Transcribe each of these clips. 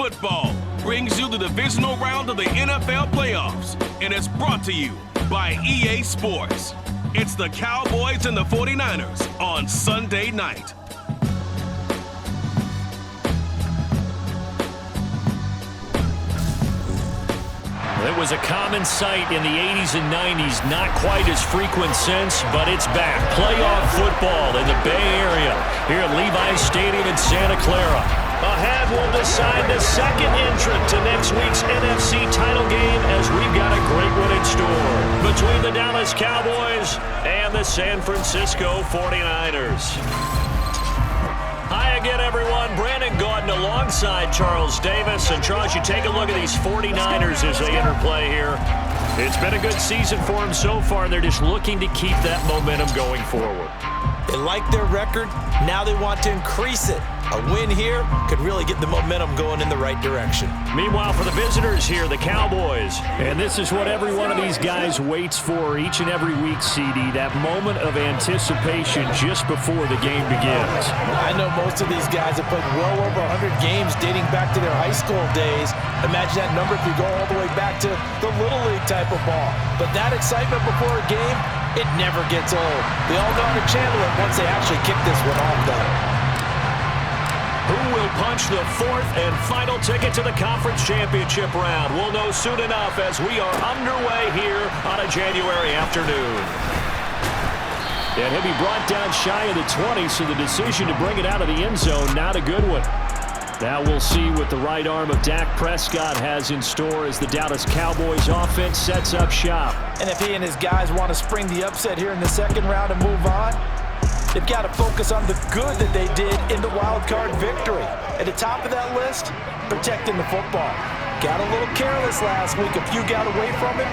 Football brings you the divisional round of the NFL playoffs, and it's brought to you by EA Sports. It's the Cowboys and the 49ers on Sunday night. It was a common sight in the 80s and 90s, not quite as frequent since, but it's back. Playoff football in the Bay Area here at Levi's Stadium in Santa Clara. Ahead will decide the second entrant to next week's NFC title game, as we've got a great one in store between the Dallas Cowboys and the San Francisco 49ers. Hi again, everyone. Brandon Gaudin alongside Charles Davis. And Charles, you take a look at these 49ers as they interplay here. It's been a good season for them so far, and they're just looking to keep that momentum going forward. They like their record. Now they want to increase it. A win here could really get the momentum going in the right direction. Meanwhile, for the visitors here, the Cowboys. And this is what every one of these guys waits for each and every week, CD, that moment of anticipation just before the game begins. I know most of these guys have played well over 100 games dating back to their high school days. Imagine that number if you go all the way back to the Little League type of ball. But that excitement before a game, it never gets old. They all know how to channel it once they actually kick this one off, though. Who will punch the fourth and final ticket to the conference championship round? We'll know soon enough as we are underway here on a January afternoon. And he'll be brought down shy of the 20, so the decision to bring it out of the end zone, not a good one. Now we'll see what the right arm of Dak Prescott has in store as the Dallas Cowboys offense sets up shop. And if he and his guys want to spring the upset here in the second round and move on, they've got to focus on the good that they did in the wild card victory. At the top of that list, protecting the football. Got a little careless last week. A few got away from it.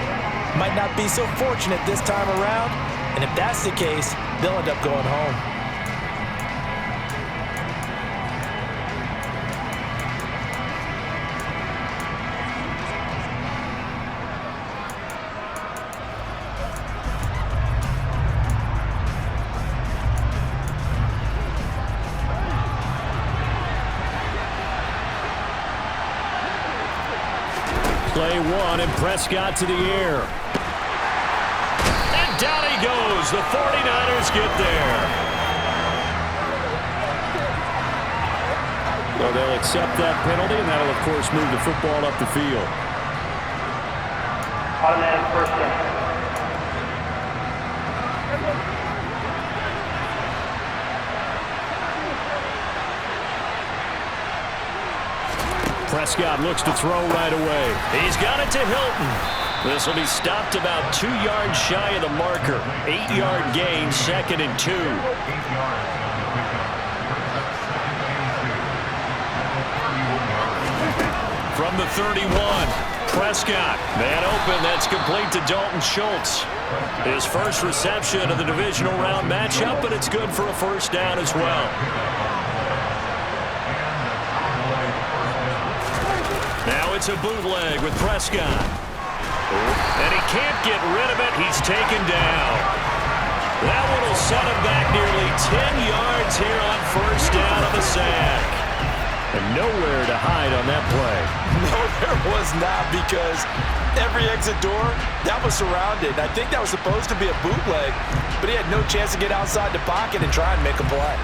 Might not be so fortunate this time around. And if that's the case, they'll end up going home. Play one, and Prescott to the air. And down he goes. The 49ers get there. Well, they'll accept that penalty, and that'll, of course, move the football up the field. Automatic first down. Prescott looks to throw right away. He's got it to Hilton. This will be stopped about 2 yards shy of the marker. 8-yard gain, 2nd and 2. From the 31, Prescott. Man open, that's complete to Dalton Schultz. His first reception of the divisional round matchup, but it's good for a first down as well. Now it's a bootleg with Prescott. And he can't get rid of it. He's taken down. That one will set him back nearly 10 yards here on first down of a sack. And nowhere to hide on that play. No, there was not, because every exit door, that was surrounded. I think that was supposed to be a bootleg, but he had no chance to get outside the pocket and try and make a play.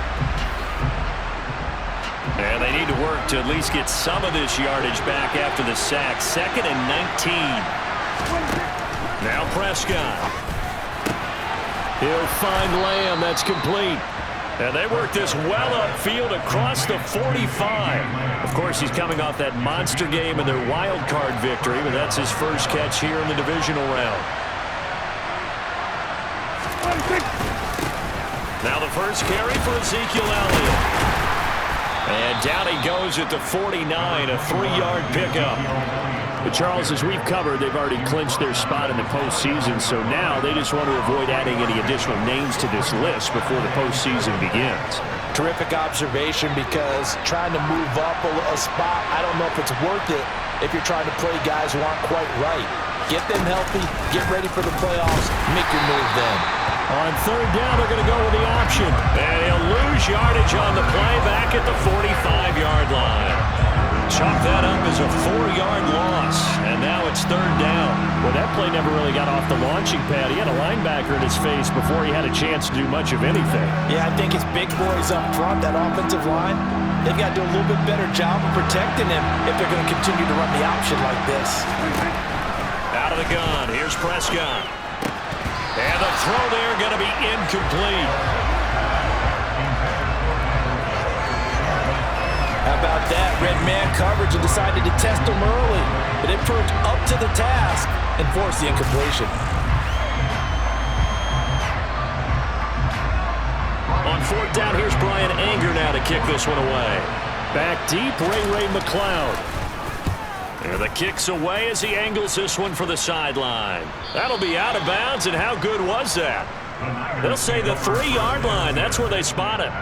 And they need to work to at least get some of this yardage back after the sack. 2nd and 19. Now Prescott. He'll find Lamb. That's complete. And they work this well upfield across the 45. Of course, he's coming off that monster game in their wild card victory, but that's his first catch here in the divisional round. Now the first carry for Ezekiel Elliott. And down he goes at the 49, a 3-yard pickup. But Charles, as we've covered, they've already clinched their spot in the postseason, so now they just want to avoid adding any additional names to this list before the postseason begins. Terrific observation, because trying to move up a spot, I don't know if it's worth it if you're trying to play guys who aren't quite right. Get them healthy, get ready for the playoffs, make your move then. On third down, they're going to go with the option. And he'll lose yardage on the play back at the 45-yard line. Chalk that up as a 4-yard loss, and now it's third down. Well, that play never really got off the launching pad. He had a linebacker in his face before he had a chance to do much of anything. Yeah, I think his big boys up front, that offensive line, they've got to do a little bit better job of protecting him if they're going to continue to run the option like this. Out of the gun, here's Prescott. And the throw there going to be incomplete. How about that? Red man coverage and decided to test him early. But it proved up to the task and forced the incompletion. On fourth down, here's Brian Anger now to kick this one away. Back deep, Ray McLeod. There the kick's away as he angles this one for the sideline. That'll be out of bounds, and how good was that? They'll say the 3-yard line. That's where they spot it.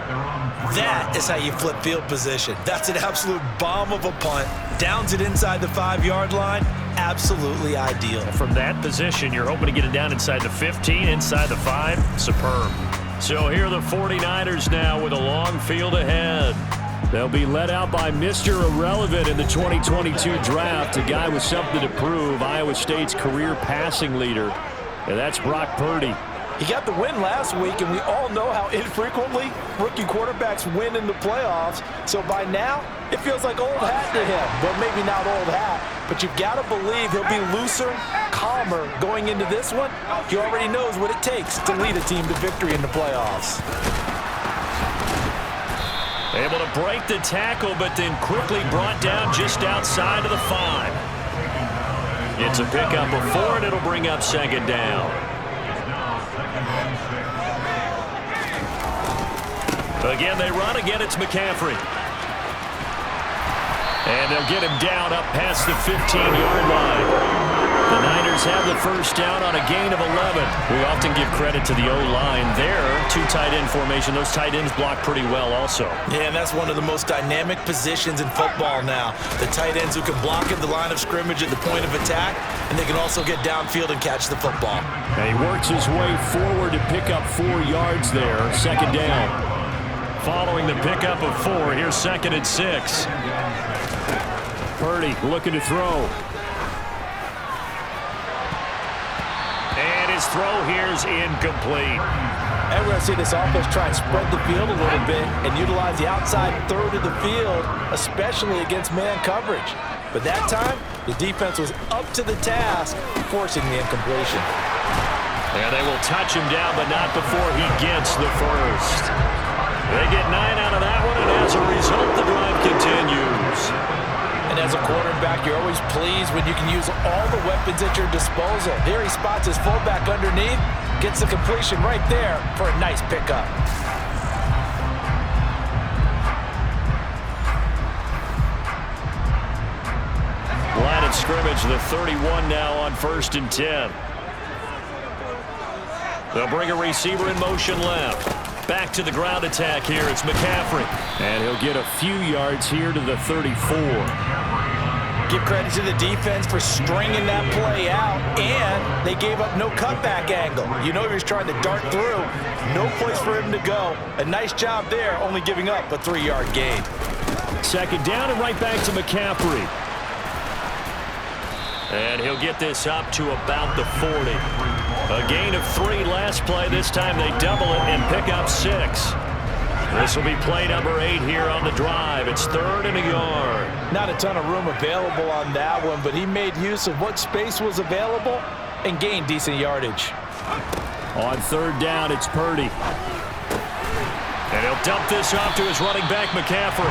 That is how you flip field position. That's an absolute bomb of a punt. Downs it inside the 5-yard line. Absolutely ideal. From that position, you're hoping to get it down inside the 15, inside the 5. Superb. So here are the 49ers now with a long field ahead. They'll be led out by Mr. Irrelevant in the 2022 draft, a guy with something to prove, Iowa State's career passing leader, and that's Brock Purdy. He got the win last week, and we all know how infrequently rookie quarterbacks win in the playoffs. So by now, it feels like old hat to him. Well, maybe not old hat, but you've got to believe he'll be looser, calmer going into this one. He already knows what it takes to lead a team to victory in the playoffs. Able to break the tackle, but then quickly brought down just outside of the 5. It's a pickup of 4, and it'll bring up second down. Again, they run. Again, it's McCaffrey. And they'll get him down up past the 15-yard line. The Niners have the first down on a gain of 11. We often give credit to the O-line there. 2 tight end formation. Those tight ends block pretty well also. Yeah, and that's one of the most dynamic positions in football now. The tight ends who can block at the line of scrimmage at the point of attack, and they can also get downfield and catch the football. And he works his way forward to pick up 4 yards there. Second down. Following the pickup of 4, here's 2nd and 6. Purdy looking to throw. And his throw here's incomplete. And we're going to see this offense try and spread the field a little bit and utilize the outside third of the field, especially against man coverage. But that time, the defense was up to the task, forcing the incompletion. And they will touch him down, but not before he gets the first. They get 9 out of that one, and as a result, the drive continues. And as a quarterback, you're always pleased when you can use all the weapons at your disposal. Here he spots his fullback underneath, gets the completion right there for a nice pickup. Line of scrimmage, the 31 now on 1st and 10. They'll bring a receiver in motion left. Back to the ground attack here. It's McCaffrey. And he'll get a few yards here to the 34. Give credit to the defense for stringing that play out, and they gave up no cutback angle. You know he was trying to dart through. No place for him to go. A nice job there, only giving up a 3-yard gain. Second down and right back to McCaffrey. And he'll get this up to about the 40. A gain of 3 last play. This time they double it and pick up 6. This will be play number 8 here on the drive. It's 3rd and a yard. Not a ton of room available on that one, but he made use of what space was available and gained decent yardage. On 3rd down, it's Purdy. And he'll dump this off to his running back, McCaffrey.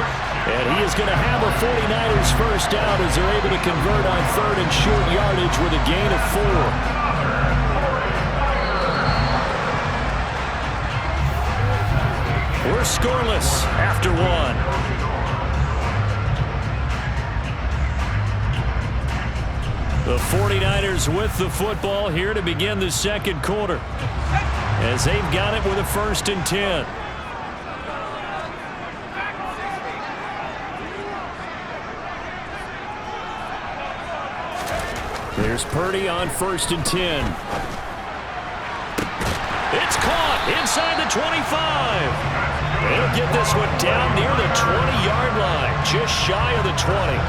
And he is going to have a 49ers first down as they're able to convert on 3rd and short yardage with a gain of 4. We're scoreless after 1. The 49ers with the football here to begin the second quarter, as they've got it with a 1st and 10. There's Purdy on 1st and 10. It's caught. Inside the 25. He'll get this one down near the 20-yard line, just shy of the 20.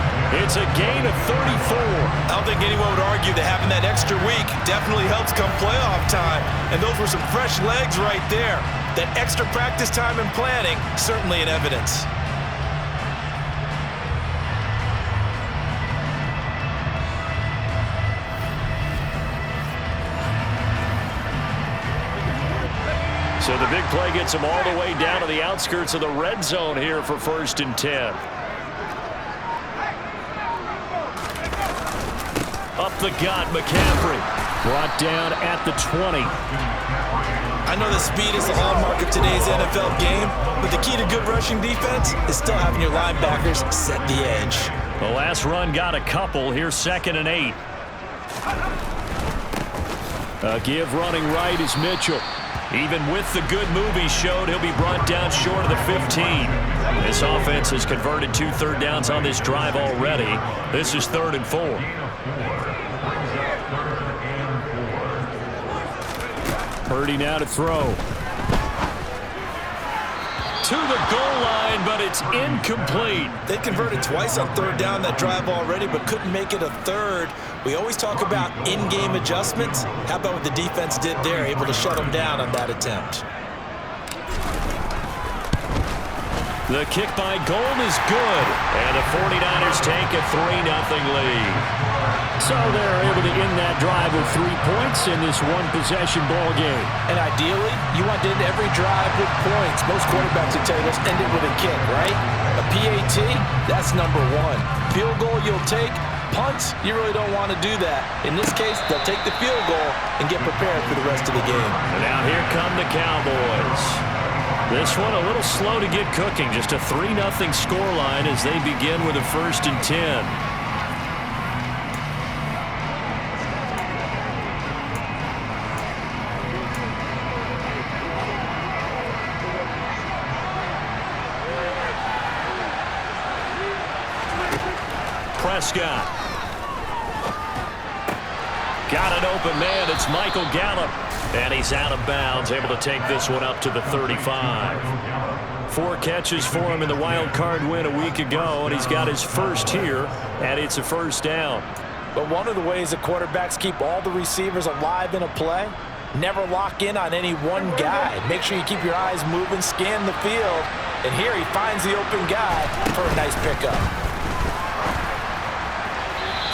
It's a gain of 34. I don't think anyone would argue that having that extra week definitely helps come playoff time. And those were some fresh legs right there. That extra practice time and planning, certainly in evidence. So the big play gets him all the way down to the outskirts of the red zone here for 1st and 10. Up the gut, McCaffrey. Brought down at the 20. I know that speed is the hallmark of today's NFL game, but the key to good rushing defense is still having your linebackers set the edge. The last run got a couple. Here's 2nd and 8. A give running right is Mitchell. Even with the good move he showed, he'll be brought down short of the 15. This offense has converted 2 third downs on this drive already. This is 3rd and 4. Purdy now to throw. To the goal line, but it's incomplete. They converted twice on 3rd down that drive already, but couldn't make it a 3rd. We always talk about in-game adjustments. How about what the defense did there, able to shut them down on that attempt? The kick by Gold is good, and the 49ers take a 3-0 lead. So they're able to end that drive with 3 points in this one-possession ball game. And ideally, you want to end every drive with points. Most quarterbacks would tell you, let's end it with a kick, right? A PAT, that's number 1. Field goal you'll take. Punts, you really don't want to do that. In this case, they'll take the field goal and get prepared for the rest of the game. And now here come the Cowboys. This one a little slow to get cooking. Just a 3-0 scoreline as they begin with a 1st and 10. Prescott. Got an open man. It's Michael Gallup. And he's out of bounds, able to take this one up to the 35. 4 catches for him in the wild card win a week ago, and he's got his first here, and it's a 1st down. But one of the ways that quarterbacks keep all the receivers alive in a play, never lock in on any one guy. Make sure you keep your eyes moving, scan the field, and here he finds the open guy for a nice pickup.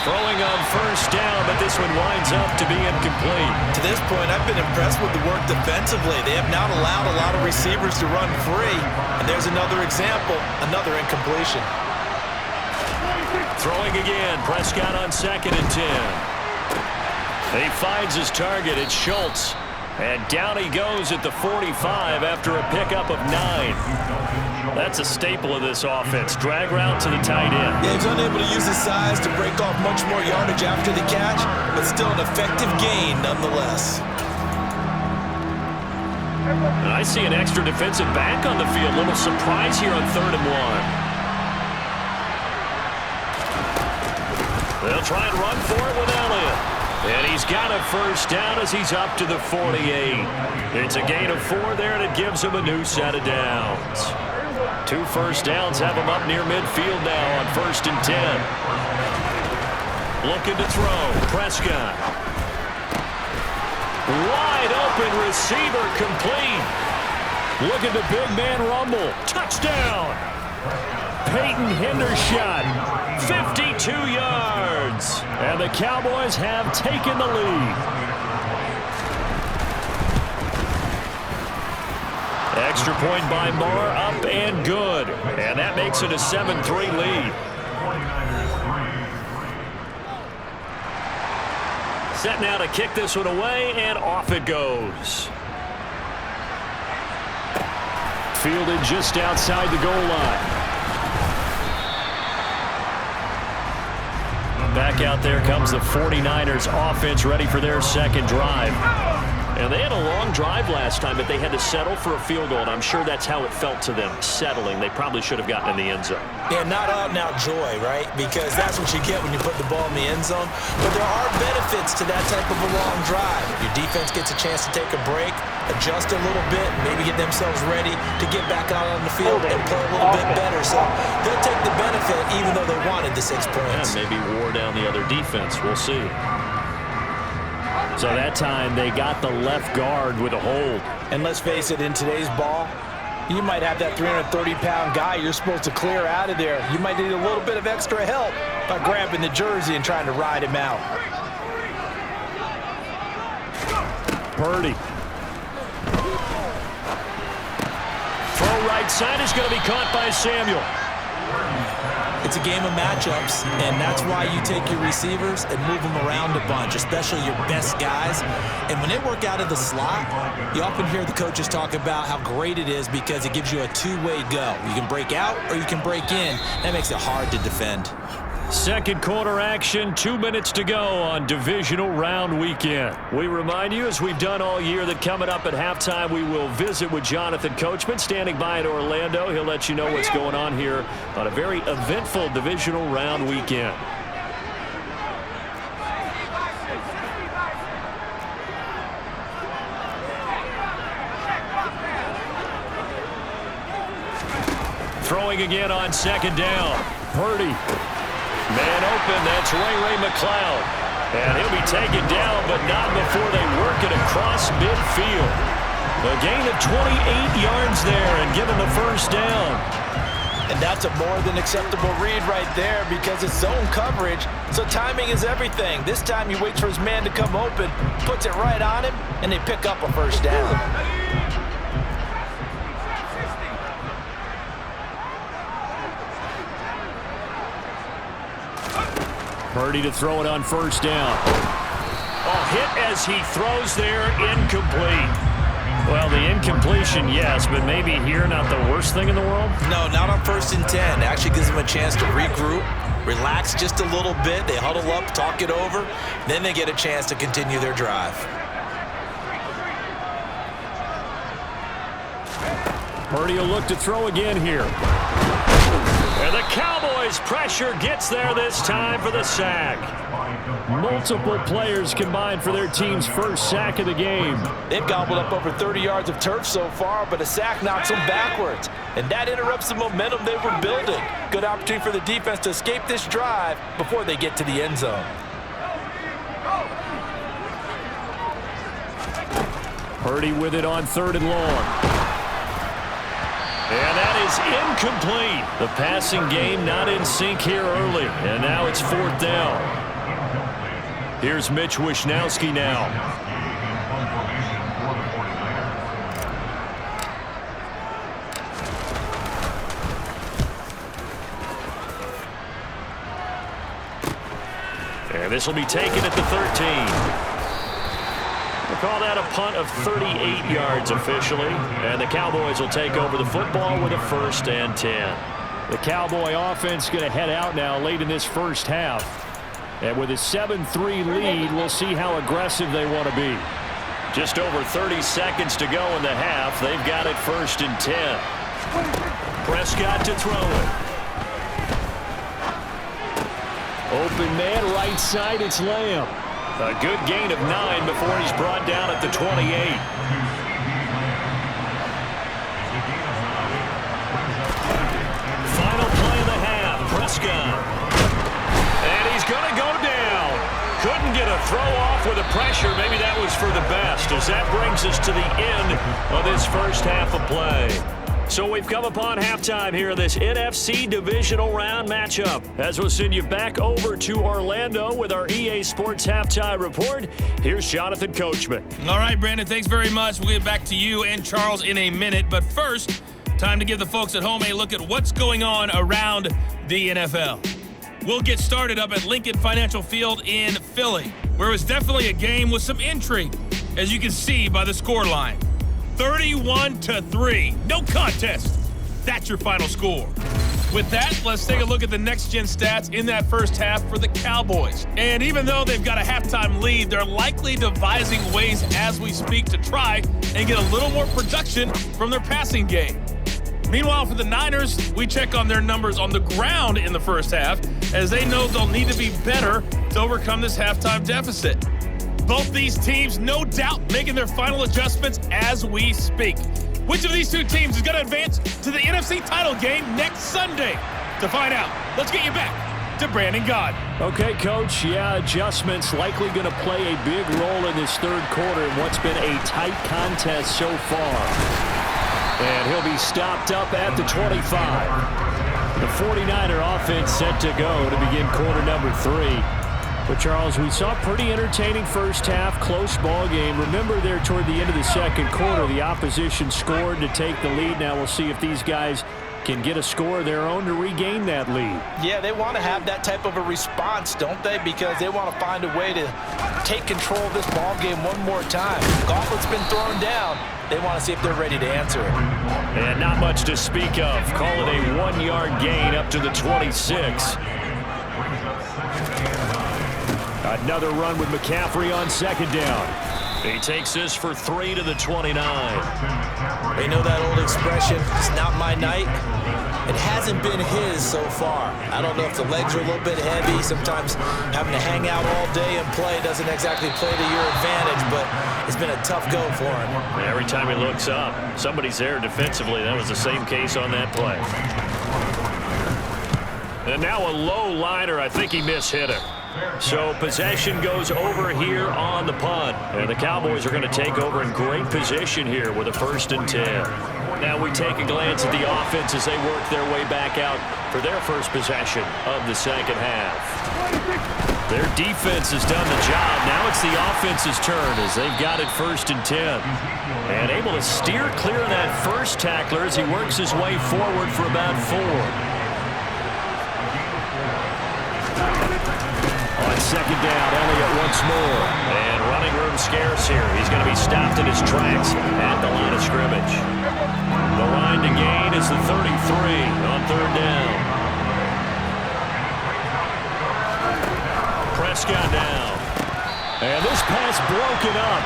Throwing on 1st down, but this one winds up to be incomplete. To this point, I've been impressed with the work defensively. They have not allowed a lot of receivers to run free. And there's another example, another incompletion. Throwing again, Prescott on 2nd and 10. He finds his target, it's Schultz. And down he goes at the 45 after a pickup of 9. That's a staple of this offense. Drag route to the tight end. Yeah, he's unable to use his size to break off much more yardage after the catch, but still an effective gain nonetheless. And I see an extra defensive back on the field. Little surprise here on 3rd and 1. They'll try and run for it with Elliott. And he's got a 1st down as he's up to the 48. It's a gain of 4 there, and it gives him a new set of downs. 2 1st downs have him up near midfield now on 1st and 10. Looking to throw. Prescott. Wide open receiver complete. Look at the big man rumble. Touchdown. Peyton Hendershot. 52 yards. And the Cowboys have taken the lead. Extra point by Marr, up and good. And that makes it a 7-3 lead. Set now to kick this one away, and off it goes. Fielded just outside the goal line. Back out there comes the 49ers offense, ready for their 2nd drive. And they had a long drive last time, but they had to settle for a field goal, and I'm sure that's how it felt to them, settling. They probably should have gotten in the end zone. Yeah, not out-and-out joy, right? Because that's what you get when you put the ball in the end zone. But there are benefits to that type of a long drive. Your defense gets a chance to take a break, adjust a little bit, maybe get themselves ready to get back out on the field and play a little bit better. So they'll take the benefit even though they wanted the 6 points. Yeah, maybe wore down the other defense. We'll see. So that time they got the left guard with a hold. And let's face it, in today's ball, you might have that 330-pound guy you're supposed to clear out of there. You might need a little bit of extra help by grabbing the jersey and trying to ride him out. Purdy. Throw right side is going to be caught by Samuel. It's a game of matchups, and that's why you take your receivers and move them around a bunch, especially your best guys. And when they work out of the slot, you often hear the coaches talk about how great it is because it gives you a two-way go. You can break out or you can break in. That makes it hard to defend. Second quarter action, 2 minutes to go on Divisional Round Weekend. We remind you, as we've done all year, that coming up at halftime, we will visit with Jonathan Coachman, standing by in Orlando. He'll let you know what's going on here on a very eventful Divisional Round Weekend. Throwing again on second down. Purdy. Man open, that's Ray McLeod. And he'll be taken down, but not before they work it across midfield. A gain of 28 yards there and given the first down. And that's a more than acceptable read right there because it's zone coverage, so timing is everything. This time he waits for his man to come open, puts it right on him, and they pick up a first down. Purdy to throw it on first down. A hit as he throws there, incomplete. Well, the incompletion, yes, but maybe here not the worst thing in the world? No, not on 1st and 10. It actually gives them a chance to regroup, relax just a little bit. They huddle up, talk it over, then they get a chance to continue their drive. Purdy will look to throw again here. And the Cowboys pressure gets there this time for the sack. Multiple players combined for their team's first sack of the game. They've gobbled up over 30 yards of turf so far, but a sack knocks them backwards. And that interrupts the momentum they were building. Good opportunity for the defense to escape this drive before they get to the end zone. Purdy with it on 3rd and long. And that is incomplete. The passing game not in sync here early. And now it's 4th down. Here's Mitch Wishnowski now. And this will be taken at the 13. We'll call that a punt of 38 yards officially. And the Cowboys will take over the football with a 1st and 10. The Cowboy offense going to head out now late in this first half. And with a 7-3 lead, we'll see how aggressive they want to be. Just over 30 seconds to go in the half. They've got it 1st and 10. Prescott to throw it. Open man, right side, it's Lamb. A good gain of 9 before he's brought down at the 28. Final play of the half, Prescott. And he's going to go down. Couldn't get a throw off with the pressure. Maybe that was for the best, as that brings us to the end of this first half of play. So we've come upon halftime here in this NFC Divisional Round matchup. As we'll send you back over to Orlando with our EA Sports Halftime Report, here's Jonathan Coachman. All right, Brandon, thanks very much. We'll get back to you and Charles in a minute. But first, time to give the folks at home a look at what's going on around the NFL. We'll get started up at Lincoln Financial Field in Philly, where it was definitely a game with some intrigue, as you can see by the scoreline. 31-3. No contest. That's your final score. With that, let's take a look at the next-gen stats in that first half for the Cowboys. And even though they've got a halftime lead, they're likely devising ways as we speak to try and get a little more production from their passing game. Meanwhile, for the Niners, we check on their numbers on the ground in the first half, as they know they'll need to be better to overcome this halftime deficit. Both these teams, no doubt, making their final adjustments as we speak. Which of these two teams is going to advance to the NFC title game next Sunday? To find out, let's get you back to Brandon Gaud. Okay, Coach. Yeah, adjustments likely going to play a big role in this third quarter in what's been a tight contest so far. And he'll be stopped up at the 25. The 49er offense set to go to begin quarter number 3. But, Charles, we saw a pretty entertaining first half, close ball game. Remember there toward the end of the second quarter, the opposition scored to take the lead. Now we'll see if these guys can get a score of their own to regain that lead. Yeah, they want to have that type of a response, don't they? Because they want to find a way to take control of this ball game one more time. Gauntlet's been thrown down. They want to see if they're ready to answer it. And not much to speak of. Call it a 1-yard gain up to the 26. Another run with McCaffrey on second down. He takes this for 3 to the 29. They know that old expression, it's not my night. It hasn't been his so far. I don't know if the legs are a little bit heavy. Sometimes having to hang out all day and play doesn't exactly play to your advantage, but it's been a tough go for him. Every time he looks up, somebody's there defensively. That was the same case on that play. And now a low liner. I think he mishit it. So possession goes over here on the punt. And the Cowboys are going to take over in great position here with a 1st and 10. Now we take a glance at the offense as they work their way back out for their first possession of the second half. Their defense has done the job. Now it's the offense's turn as they've got it 1st and 10. And able to steer clear of that first tackler as he works his way forward for about 4. On second down, Elliott once more. And running room scarce here. He's going to be stopped in his tracks at the line of scrimmage. The line to gain is the 33 on 3rd down. Prescott down. And this pass broken up.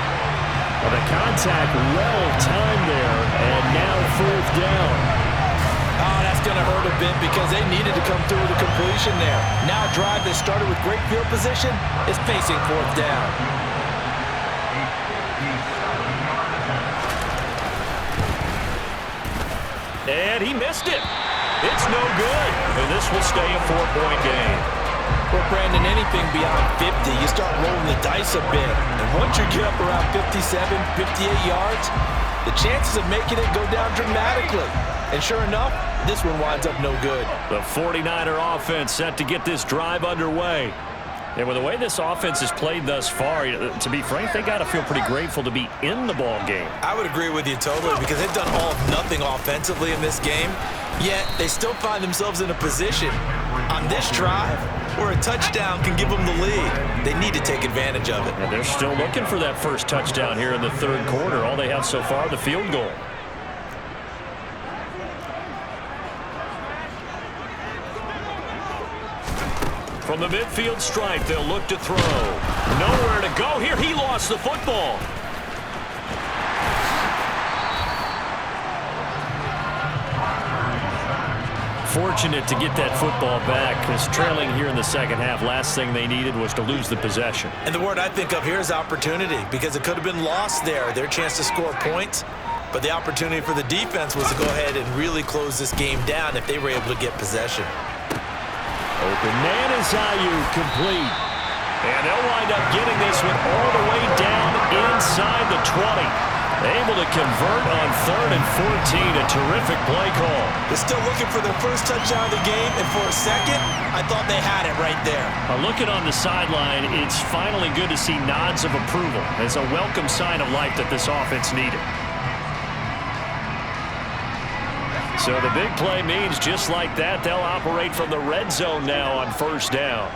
Well, the contact well timed there, and now 4th down. Oh, that's going to hurt a bit because they needed to come through with a completion there. Now a drive that started with great field position is facing 4th down. And he missed it. It's no good. And this will stay a 4-point game. Well, Brandon, anything beyond 50, you start rolling the dice a bit. And once you get up around 57, 58 yards, the chances of making it go down dramatically. And sure enough, this one winds up no good. The 49er offense set to get this drive underway. And with the way this offense has played thus far, to be frank, they got to feel pretty grateful to be in the ball game. I would agree with you totally because they've done all of nothing offensively in this game, yet they still find themselves in a position on this drive where a touchdown can give them the lead. They need to take advantage of it. And they're still looking for that first touchdown here in the 3rd quarter. All they have so far, the field goal. From the midfield stripe, they'll look to throw. Nowhere to go here. He lost the football. Fortunate to get that football back because trailing here in the second half, last thing they needed was to lose the possession. And the word I think of here is opportunity because it could have been lost there, their chance to score points. But the opportunity for the defense was to go ahead and really close this game down if they were able to get possession. Open man is complete. And they'll wind up getting this one all the way down inside the 20. Able to convert on 3rd and 14. A terrific play call. They're still looking for their first touchdown of the game, and for a second, I thought they had it right there. Looking on the sideline, it's finally good to see nods of approval. It's a welcome sign of life that this offense needed. So the big play means just like that, they'll operate from the red zone now on 1st down.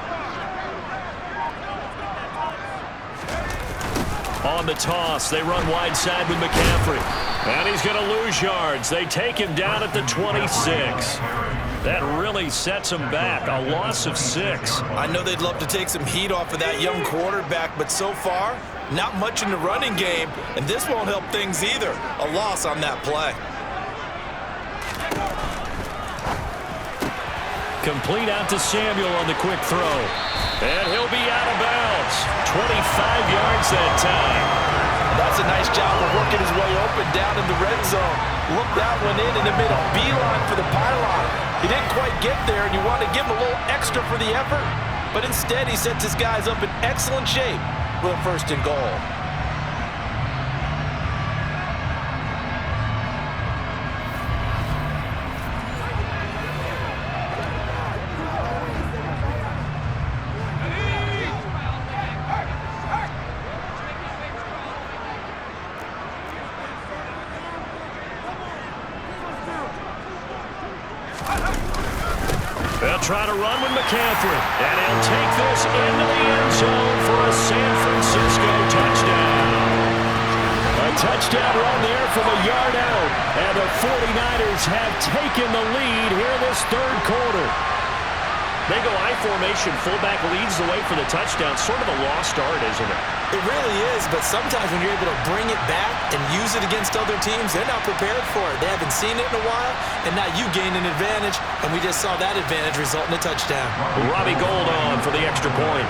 On the toss, they run wide side with McCaffrey. And he's going to lose yards. They take him down at the 26. That really sets them back. A loss of 6. I know they'd love to take some heat off of that young quarterback, but so far, not much in the running game, and this won't help things either. A loss on that play. Complete out to Samuel on the quick throw. And he'll be out of bounds. 25 yards that time. That's a nice job of working his way open down in the red zone. Look that one in and it made a beeline for the pylon. He didn't quite get there, and you want to give him a little extra for the effort. But instead, he sets his guys up in excellent shape with a 1st and goal. They'll try to run with McCaffrey. And he'll take this into the end zone for a San Francisco touchdown. A touchdown run there from a yard out. And the 49ers have taken the lead here this 3rd quarter. They go I formation. Fullback leads the way for the touchdown. Sort of a lost art, isn't it? It really is, but sometimes when you're able to bring it back and use it against other teams, they're not prepared for it. They haven't seen it in a while, and now you gain an advantage, and we just saw that advantage result in a touchdown. Robbie Gould on for the extra point.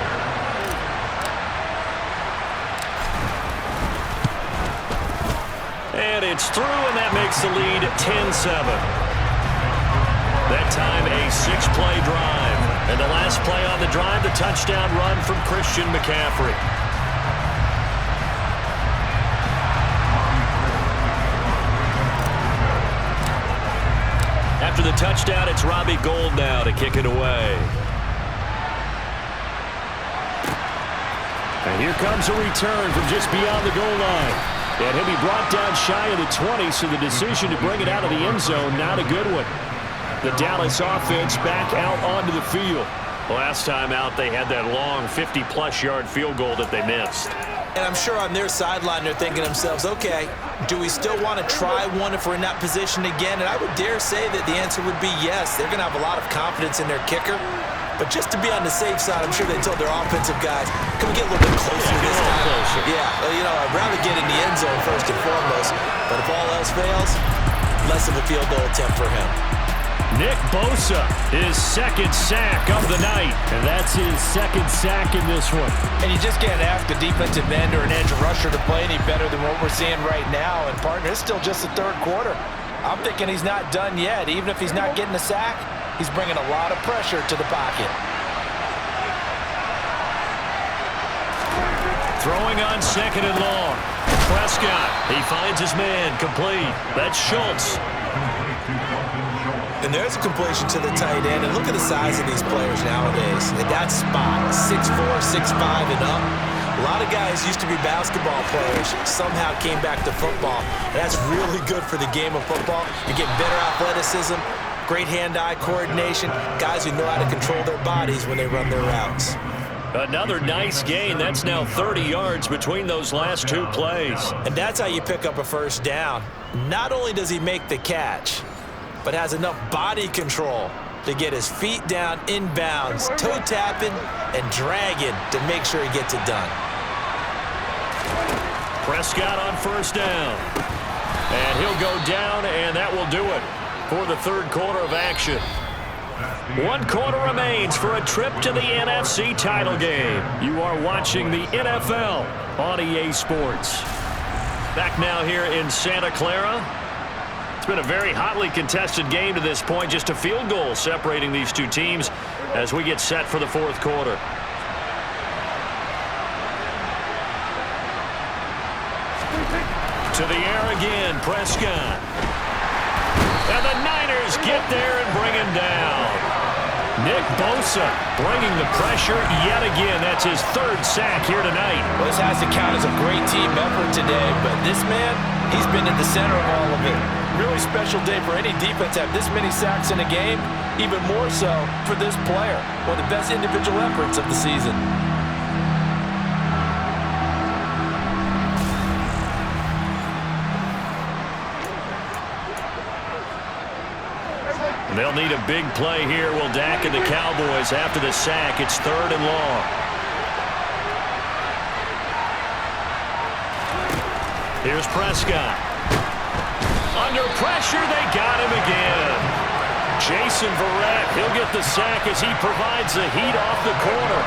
And it's through, and that makes the lead 10-7. That time a 6-play drive. And the last play on the drive, the touchdown run from Christian McCaffrey. After the touchdown, it's Robbie Gould now to kick it away. And here comes a return from just beyond the goal line. And he'll be brought down shy of the 20, so the decision to bring it out of the end zone, not a good one. The Dallas offense back out onto the field. Last time out, they had that long 50-plus yard field goal that they missed. And I'm sure on their sideline, they're thinking to themselves, okay, do we still want to try one if we're in that position again? And I would dare say that the answer would be yes. They're going to have a lot of confidence in their kicker. But just to be on the safe side, I'm sure they told their offensive guys, can we get a little bit closer this time? Yeah, well, you know, I'd rather get in the end zone first and foremost. But if all else fails, less of a field goal attempt for him. Nick Bosa, his 2nd sack of the night. And that's his 2nd sack in this one. And you just can't ask a defensive end or an edge rusher to play any better than what we're seeing right now. And, partner, it's still just the 3rd quarter. I'm thinking he's not done yet. Even if he's not getting a sack, he's bringing a lot of pressure to the pocket. Throwing on 2nd and long. Prescott, he finds his man, complete. That's Schultz. And there's a completion to the tight end. And look at the size of these players nowadays. At that spot, 6'4", 6'5", and up. A lot of guys used to be basketball players, somehow came back to football. And that's really good for the game of football. You're getting better athleticism, great hand-eye coordination, guys who know how to control their bodies when they run their routes. Another nice gain. That's now 30 yards between those last 2 plays. And that's how you pick up a 1st down. Not only does he make the catch, but has enough body control to get his feet down inbounds, toe tapping and dragging to make sure he gets it done. Prescott on 1st down. And he'll go down, and that will do it for the 3rd quarter of action. 1 quarter remains for a trip to the NFC title game. You are watching the NFL on EA Sports. Back now here in Santa Clara. It's been a very hotly contested game to this point. Just a field goal separating these 2 teams as we get set for the 4th quarter. To the air again, Prescott. And the Niners get there and bring him down. Nick Bosa bringing the pressure yet again. That's his 3rd sack here tonight. Well, this has to count as a great team effort today, but this man, he's been at the center of all of it. Really special day for any defense to have this many sacks in a game, even more so for this player. One of the best individual efforts of the season. They'll need a big play here. Will Dak and the Cowboys after the sack. It's 3rd and long. Here's Prescott. Under pressure, they got him again. Jason Verrett, he'll get the sack as he provides the heat off the corner.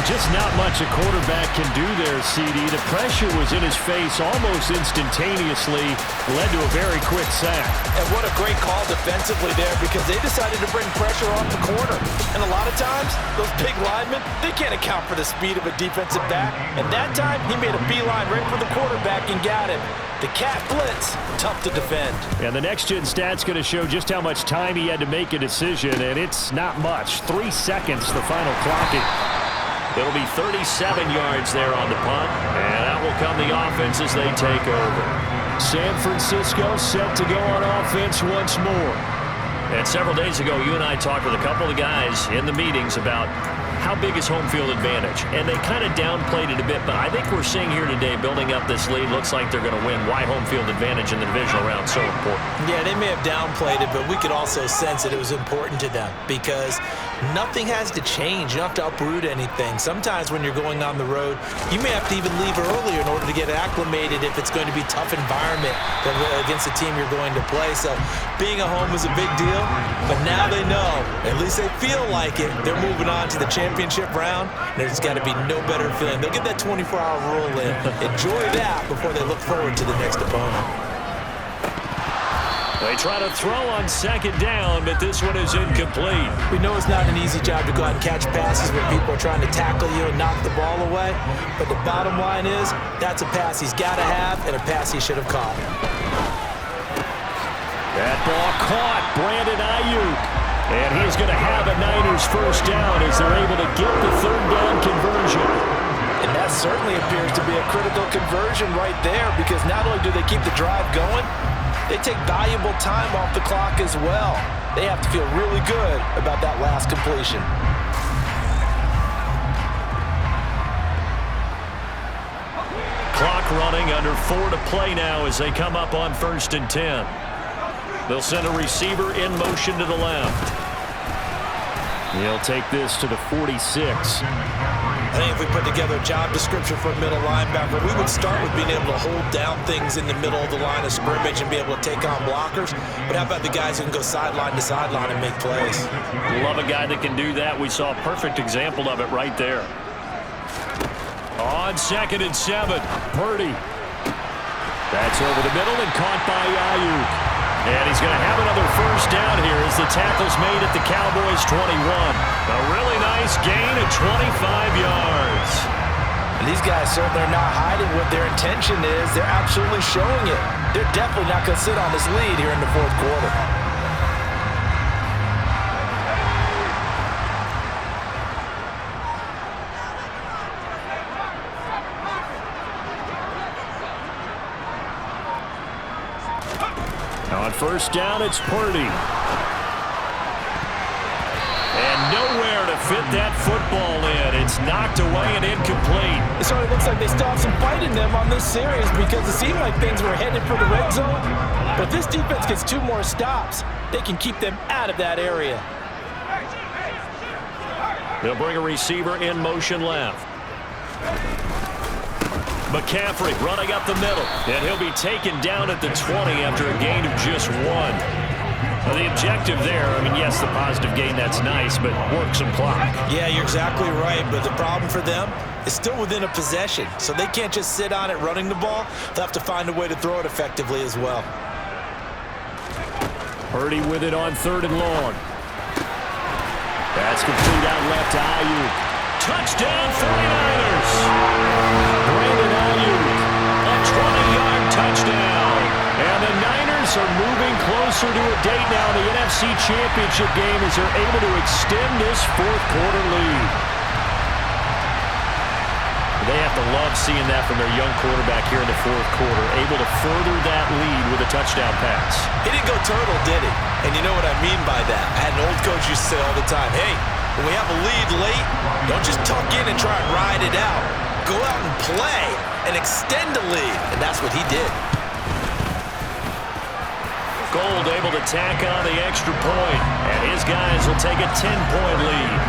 Just not much a quarterback can do there, CD. The pressure was in his face almost instantaneously, led to a very quick sack. And what a great call defensively there, because they decided to bring pressure off the corner. And a lot of times, those big linemen, they can't account for the speed of a defensive back. And that time, he made a beeline right for the quarterback and got him. The cat blitz, tough to defend. And the next-gen stat's going to show just how much time he had to make a decision, and it's not much. 3 seconds, the final clocking. It'll be 37 yards there on the punt, and that will come the offense as they take over. San Francisco set to go on offense once more. And several days ago, you and I talked with a couple of guys in the meetings about how big is home field advantage. And they kind of downplayed it a bit, but I think we're seeing here today, building up this lead, looks like they're going to win. Why home field advantage in the divisional round so important? Yeah, they may have downplayed it, but we could also sense that it was important to them because nothing has to change. You don't have to uproot anything. Sometimes when you're going on the road, you may have to even leave earlier in order to get acclimated if it's going to be a tough environment against the team you're going to play. So being at home is a big deal, but now they know, at least they feel like it, they're moving on to the championship round. There's got to be no better feeling. They'll get that 24-hour rule in. Enjoy that before they look forward to the next opponent. They try to throw on 2nd down, but this one is incomplete. We know it's not an easy job to go out and catch passes when people are trying to tackle you and knock the ball away, but the bottom line is that's a pass he's got to have and a pass he should have caught. That ball caught. Brandon Ayuk. And he's going to have a Niners first down as they're able to get the 3rd down conversion. And that certainly appears to be a critical conversion right there, because not only do they keep the drive going, they take valuable time off the clock as well. They have to feel really good about that last completion. Clock running, under 4 to play now as they come up on 1st and 10. They'll send a receiver in motion to the left. He'll take this to the 46. I think if we put together a job description for a middle linebacker, we would start with being able to hold down things in the middle of the line of scrimmage and be able to take on blockers. But how about the guys who can go sideline to sideline and make plays? Love a guy that can do that. We saw a perfect example of it right there. On 2nd and 7, Purdy. That's over the middle and caught by Ayuk. And he's going to have another first down here as the tackle's made at the Cowboys 21. A really nice gain of 25 yards. And these guys certainly are not hiding what their intention is. They're absolutely showing it. They're definitely not going to sit on this lead here in the 4th quarter. On 1st down, it's Purdy. And nowhere to fit that football in. It's knocked away and incomplete. It certainly looks like they still have some fight in them on this series, because it seemed like things were headed for the red zone. But this defense gets 2 more stops. They can keep them out of that area. They'll bring a receiver in motion left. McCaffrey running up the middle, and he'll be taken down at the 20 after a gain of just 1. Well, the objective there, I mean, yes, the positive gain, that's nice, but work some clock. Yeah, you're exactly right, but the problem for them is still within a possession, so they can't just sit on it running the ball. They'll have to find a way to throw it effectively as well. Purdy with it on 3rd and long. That's complete out left to Ayuk. Touchdown, 49ers! Brandon Ayuk. A 20-yard touchdown. And the Niners are moving closer to a date now in the NFC Championship game as they're able to extend this 4th quarter lead. They have to love seeing that from their young quarterback here in the 4th quarter, able to further that lead with a touchdown pass. He didn't go turtle, did he? And you know what I mean by that. I had an old coach used to say all the time, hey, when we have a lead late, don't just tuck in and try and ride it out. Go out and play and extend the lead. And that's what he did. Gold able to tack on the extra point, and his guys will take a 10-point lead.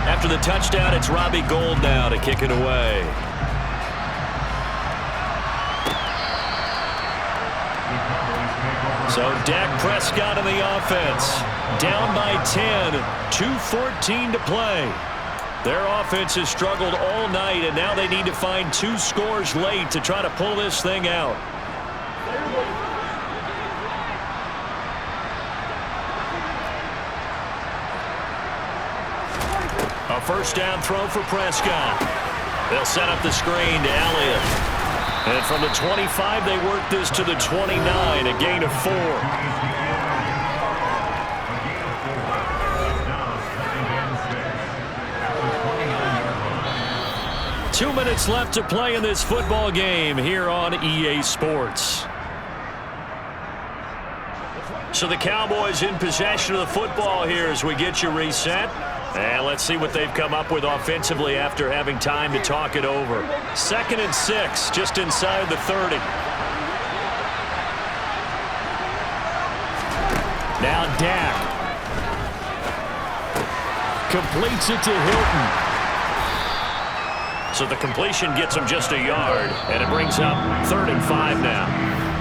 After the touchdown, it's Robbie Gould now to kick it away. So Dak Prescott in the offense. Down by 10, 2:14 to play. Their offense has struggled all night, and now they need to find 2 scores late to try to pull this thing out. A first down throw for Prescott. They'll set up the screen to Elliott. And from the 25, they work this to the 29, a gain of 4. 2 minutes left to play in this football game here on EA Sports. So the Cowboys in possession of the football here as we get you reset. And let's see what they've come up with offensively after having time to talk it over. 2nd and 6, just inside the 30. Now Dak. Completes it to Hilton. So the completion gets him just a yard, and it brings up 3rd and 5 now.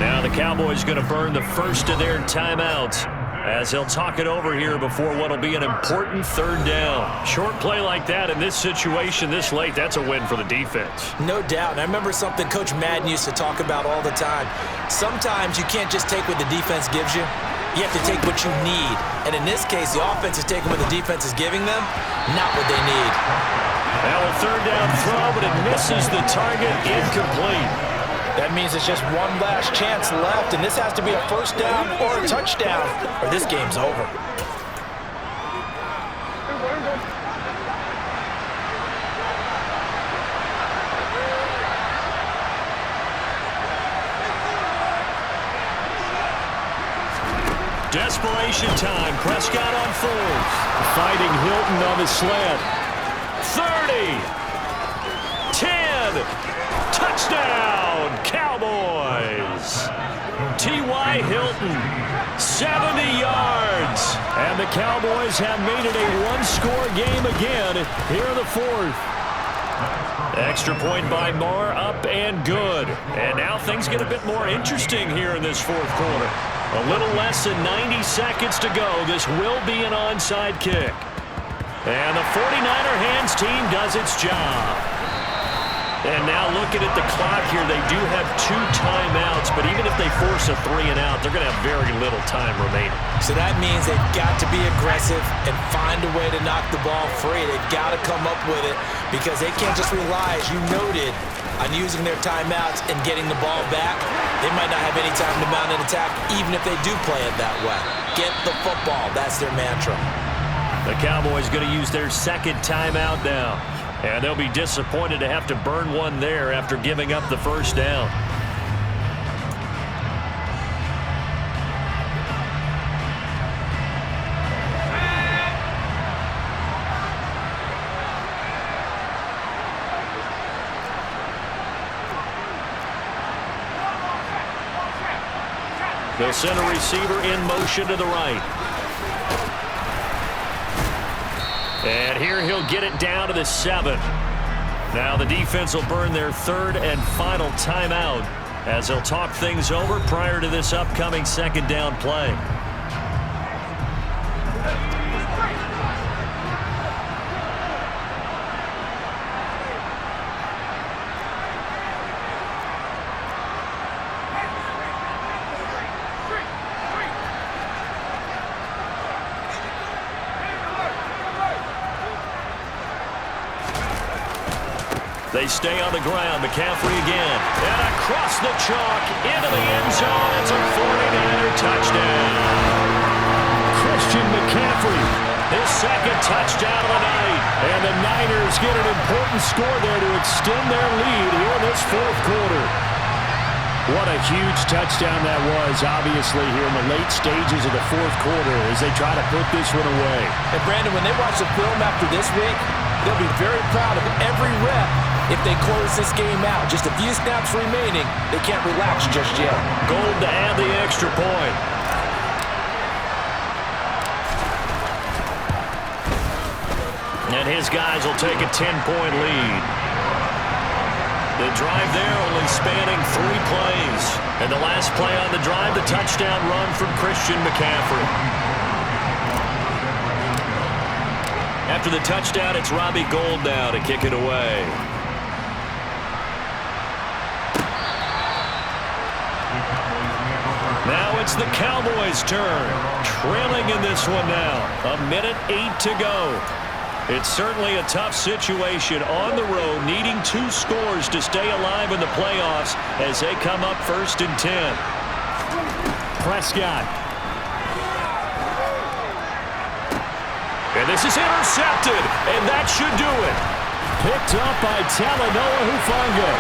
Now the Cowboys going to burn the first of their timeouts as they'll talk it over here before what will be an important 3rd down. Short play like that in this situation this late, that's a win for the defense. No doubt. And I remember something Coach Madden used to talk about all the time. Sometimes you can't just take what the defense gives you. You have to take what you need. And in this case, the offense is taking what the defense is giving them, not what they need. Now a 3rd down throw, but it misses the target, incomplete. That means it's just one last chance left, and this has to be a first down or a touchdown, or this game's over. Desperation time. Prescott on 4th. Fighting Hilton on the slant. 30. 10. Touchdown, Cowboys. T.Y. Hilton, 70 yards. And the Cowboys have made it a one-score game again here in the 4th. Extra point by Marr, up and good. And now things get a bit more interesting here in this 4th quarter. A little less than 90 seconds to go. This will be an onside kick. And the 49er hands team does its job. And now looking at the clock here, they do have 2 timeouts, but even if they force a 3 and out, they're going to have very little time remaining. So that means they've got to be aggressive and find a way to knock the ball free. They've got to come up with it because they can't just rely, as you noted, on using their timeouts and getting the ball back. They might not have any time to mount an attack, even if they do play it that way. Get the football. That's their mantra. The Cowboys going to use their 2nd timeout now. And they'll be disappointed to have to burn one there after giving up the first down. They'll send a receiver in motion to the right. And here he'll get it down to the 7. Now the defense will burn their 3rd and final timeout as they'll talk things over prior to this upcoming 2nd down play. They stay on the ground. McCaffrey again. And across the chalk into the end zone. It's a 49er touchdown. Christian McCaffrey, his 2nd touchdown of the night. And the Niners get an important score there to extend their lead here in this 4th quarter. What a huge touchdown that was, obviously, here in the late stages of the fourth quarter as they try to put this one away. And, Brandon, when they watch the film after this week, they'll be very proud of every rep if they close this game out. Just a few snaps remaining. They can't relax just yet. Gold to add the extra point. And his guys will take a 10-point lead. The drive there only spanning 3 plays. And the last play on the drive, the touchdown run from Christian McCaffrey. After the touchdown, it's Robbie Gould now to kick it away. Now it's the Cowboys' turn. Trailing in this one now. 1:08 to go. It's certainly a tough situation on the road, needing 2 scores to stay alive in the playoffs as they come up 1st and 10. Prescott. And this is intercepted, and that should do it. Picked up by Talanoa Hufanga.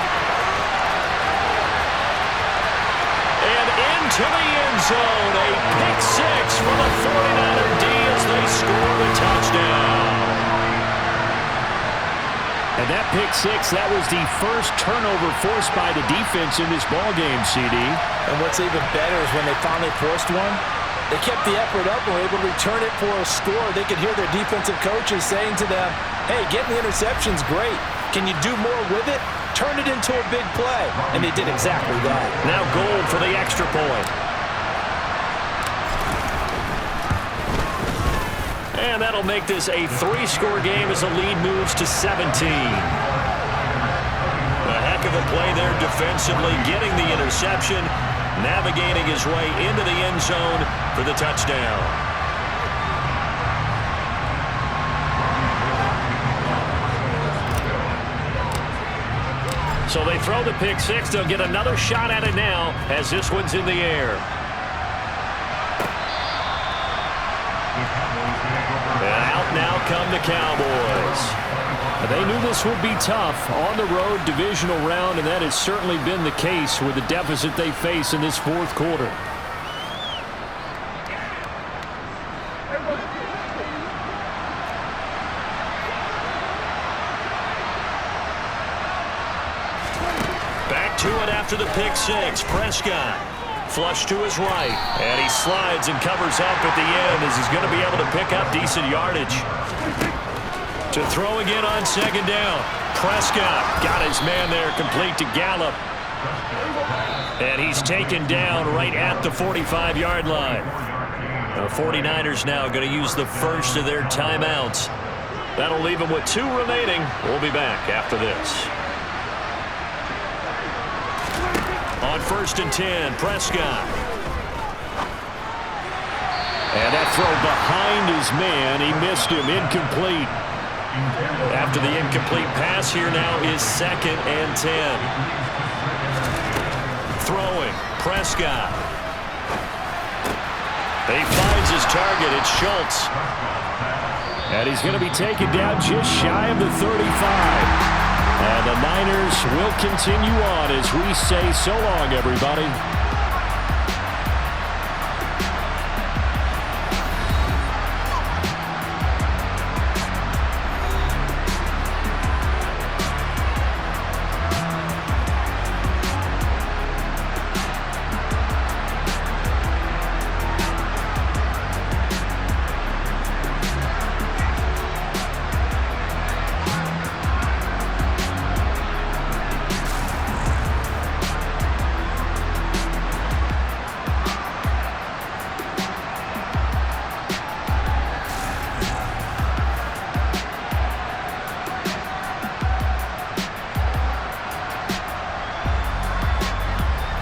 And into the end zone, a pick 6 for the 49er D as they score the touchdown. And that pick 6, that was the first turnover forced by the defense in this ballgame, CD. And what's even better is when they finally forced one, they kept the effort up and were able to return it for a score. They could hear their defensive coaches saying to them, hey, getting the interception's great. Can you do more with it? Turn it into a big play. And they did exactly that. Now Gould for the extra point. And that'll make this a 3-score game as the lead moves to 17. A heck of a play there defensively, getting the interception, navigating his way into the end zone for the touchdown. So they throw the pick 6. They'll get another shot at it now as this one's in the air. And out now come the Cowboys. They knew this would be tough on the road divisional round, and that has certainly been the case with the deficit they face in this fourth quarter. Back to it after the pick 6. Prescott. Flush to his right. And he slides and covers up at the end as he's going to be able to pick up decent yardage. To throw again on 2nd down. Prescott got his man there complete to Gallup. And he's taken down right at the 45-yard line. The 49ers now going to use the first of their timeouts. That'll leave them with 2 remaining. We'll be back after this. On 1st and 10, Prescott. And that throw behind his man, he missed him, incomplete. After the incomplete pass, here now is 2nd and 10. Throwing, Prescott. He finds his target, it's Schultz. And he's going to be taken down just shy of the 35. And the Niners will continue on as we say so long, everybody.